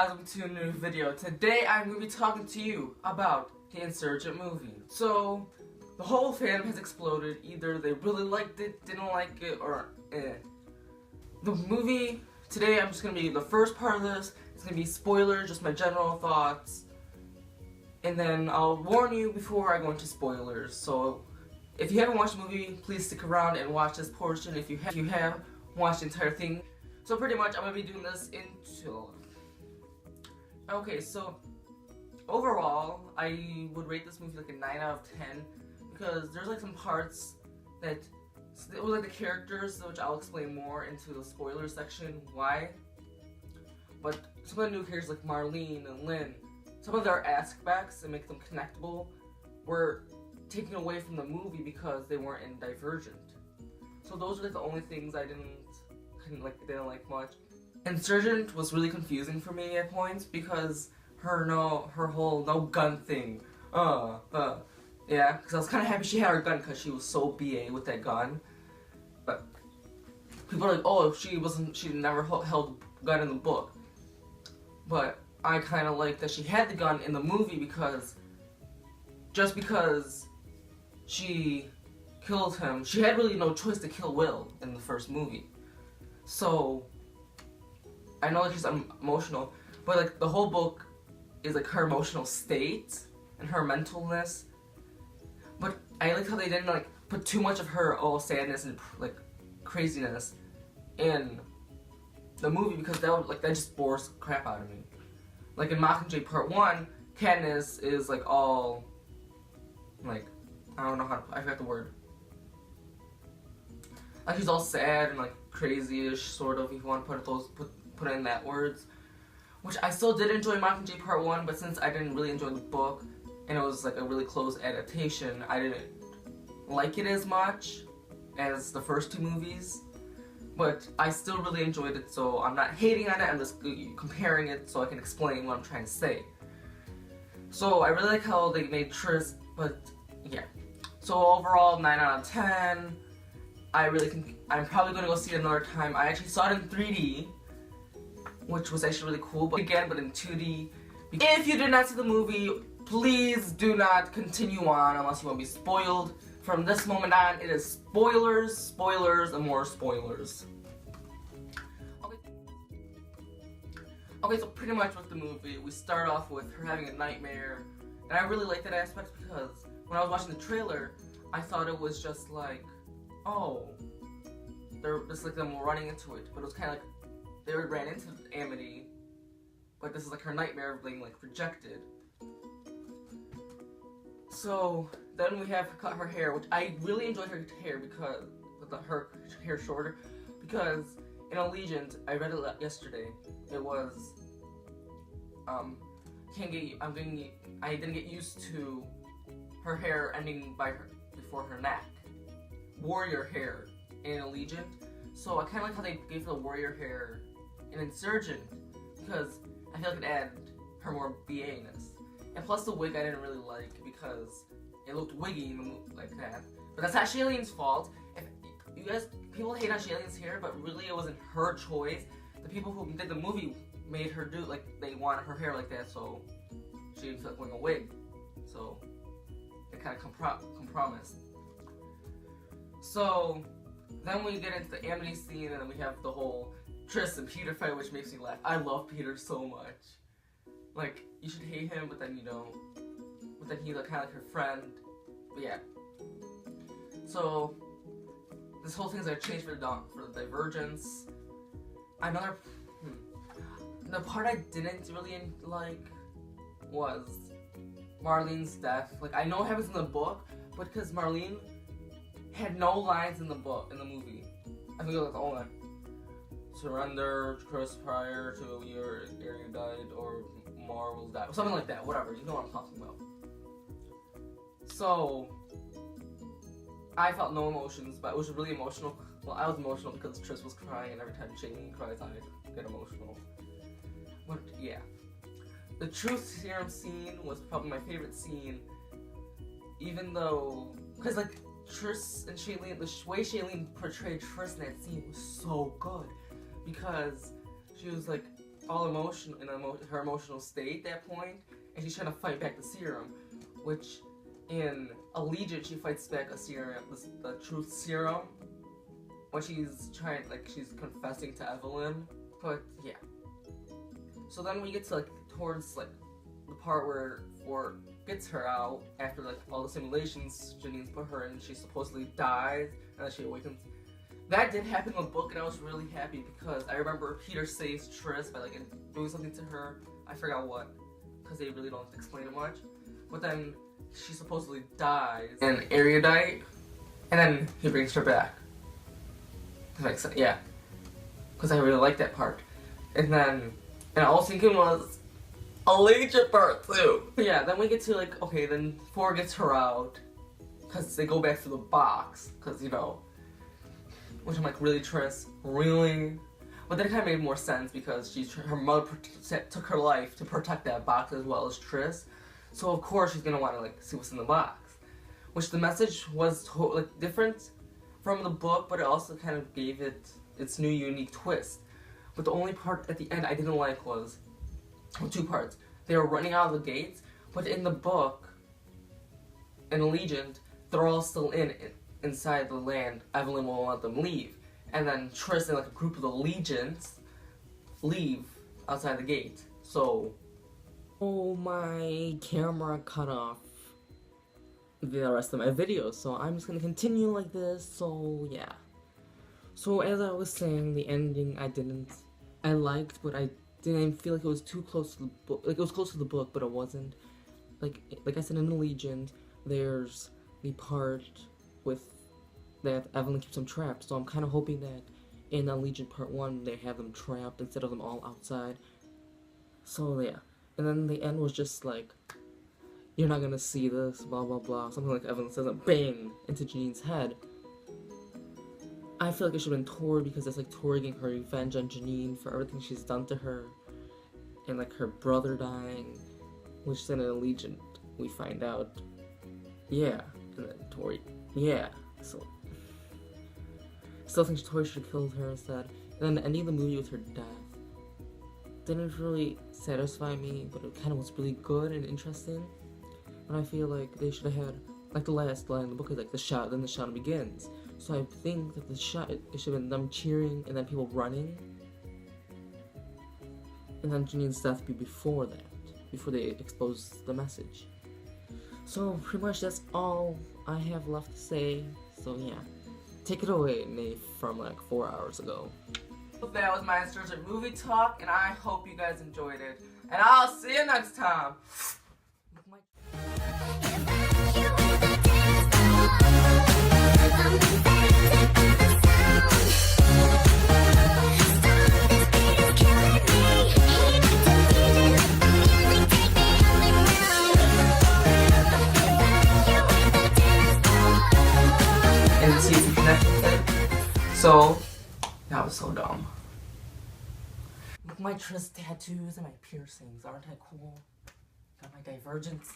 guys, welcome to a new video. Today I'm going to be talking to you about the Insurgent movie. So, the whole fandom has exploded. Either they really liked it, didn't like it, or eh. The movie, today I'm just going to be, the first part of this, it's going to be spoilers, just my general thoughts. And then I'll warn you before I go into spoilers. So, if you haven't watched the movie, please stick around and watch this portion. If you have, watch the entire thing. So pretty much, I'm going to be doing this into... Okay, so overall, I would rate this movie like a 9 out of 10 because there's like some parts that it was like the characters, which I'll explain more into the spoiler section why. But some of the new characters like Marlene and Lynn, some of their aspects that make them connectable were taken away from the movie because they weren't in Divergent. So those are like the only things I didn't like much. Insurgent was really confusing for me at points because her whole no gun thing. Yeah, because I was kind of happy she had her gun because she was so BA with that gun. But people are like, oh, she never held a gun in the book. But I kind of like that she had the gun in the movie because just because she killed him, she had really no choice to kill Will in the first movie. So I know that she's emotional, but like the whole book is like her emotional state and her mentalness. But I like how they didn't like put too much of her sadness and like craziness in the movie because that just bores crap out of me. Like in Mockingjay Part 1, Katniss is like all like I don't know how to, I forgot the word. Like she's all sad and like crazy-ish sort of, if you want to put in that words. Which I still did enjoy Mockingjay Part 1, but since I didn't really enjoy the book and it was like a really close adaptation, I didn't like it as much as the first two movies. But I still really enjoyed it, so I'm not hating on it, I'm just comparing it so I can explain what I'm trying to say. So I really like how they made Tris, but yeah. So overall, 9 out of 10. I'm probably going to go see it another time. I actually saw it in 3D, which was actually really cool, but in 2D. If you did not see the movie, please do not continue on unless you want to be spoiled. From this moment on, it is spoilers, spoilers, and more spoilers. Okay, so pretty much with the movie, we start off with her having a nightmare, and I really like that aspect because when I was watching the trailer, I thought it was just like, oh, they're just like them running into it, but it was kind of like they ran into Amity, but this is like her nightmare of being like rejected. So then we have her cut her hair, which I really enjoyed her hair because her hair shorter, because in Allegiant, I read it yesterday. It was I didn't get used to her hair ending before her neck. Warrior hair in Allegiant, so I kind of like how they gave her the warrior hair in Insurgent because I feel like it added her more BA-ness. And plus the wig I didn't really like because it looked wiggy like that. But that's not Shailene's fault. If people hate on Shailene's hair, but really it wasn't her choice. The people who did the movie made her do like they wanted her hair like that, so she didn't feel like wearing a wig. So it kind of compromised. So then we get into the Amity scene, and then we have the whole Tris and Peter fight, which makes me laugh. I love Peter so much. Like, you should hate him, but then you don't. But then he's like, kind of like her friend. But yeah. So this whole thing's gonna change for the Divergence. The part I didn't really like was Marlene's death. Like, I know it happens in the book, but because Marlene had no lines in the movie. I think it was like, oh, like, surrender, Chris, prior to your area died, or Mar will die, something like that, whatever, you know what I'm talking about. So, I felt no emotions, but it was really emotional. Well, I was emotional because Tris was crying, and every time Shailen cries, I get emotional. But, yeah. The truth serum scene was probably my favorite scene, even though, because, like, Tris and Shailen, the way Shailen portrayed Tris in that scene was so good because she was like, all emotional in her emotional state at that point, and she's trying to fight back the serum, which in Allegiant she fights back a serum, the truth serum, when she's trying, like, she's confessing to Evelyn. But yeah. So then we get to like towards like the part where gets her out after like all the simulations Janine's put her in. She supposedly dies and then she awakens. That did happen in the book, and I was really happy because I remember Peter saves Triss by like doing something to her. I forgot what, because they really don't explain it much. But then she supposedly dies in erudite, and then he brings her back. That makes sense, yeah. Because I really like that part. And I was thinking was Allegiant part 2. But yeah, then we get to like, okay, then 4 gets her out, because they go back to the box, because, you know, which I'm like, really, Triss? Really? But then it kind of made more sense because her mother took her life to protect that box as well as Triss. So of course she's gonna want to like see what's in the box. Which the message was like different from the book, but it also kind of gave it its new unique twist. But the only part at the end I didn't like was, well, 2 parts. They were running out of the gates, but in the book, in Allegiant, they're all still inside the land. Evelyn won't let them leave. And then Triss and like a group of the Legions leave outside the gate. So, oh, my camera cut off the rest of my video, so I'm just gonna continue like this. So yeah. So as I was saying, the ending I liked, but I didn't feel like it was too close to the book. Like, it was close to the book, but it wasn't. Like I said, in Allegiant, there's the part with that Evelyn keeps them trapped, so I'm kind of hoping that in Allegiant Part 1 they have them trapped instead of them all outside. So yeah, and then the end was just like, you're not gonna see this, blah blah blah, something like Evelyn says, and bang, into Janine's head. I feel like it should have been Tori, because it's like Tori getting her revenge on Janine for everything she's done to her, and like her brother dying, which then in Allegiant we find out, yeah, and then Tori, yeah, so still think Tori should have killed her instead. And then the ending of the movie with her death didn't really satisfy me, but it kind of was really good and interesting. And I feel like they should have had, like, the last line in the book is like the shot, then the shot begins. So I think that the shot, it should have been them cheering and then people running, and then Janine's death be before that, before they expose the message. So pretty much that's all I have left to say. So yeah, take it away, Naif, from like 4 hours ago. That was my Insurgent movie talk, and I hope you guys enjoyed it. And I'll see you next time. And see if you connect with it. So, that was so dumb. Look at my Triss tattoos and my piercings. Aren't I cool? Got my divergence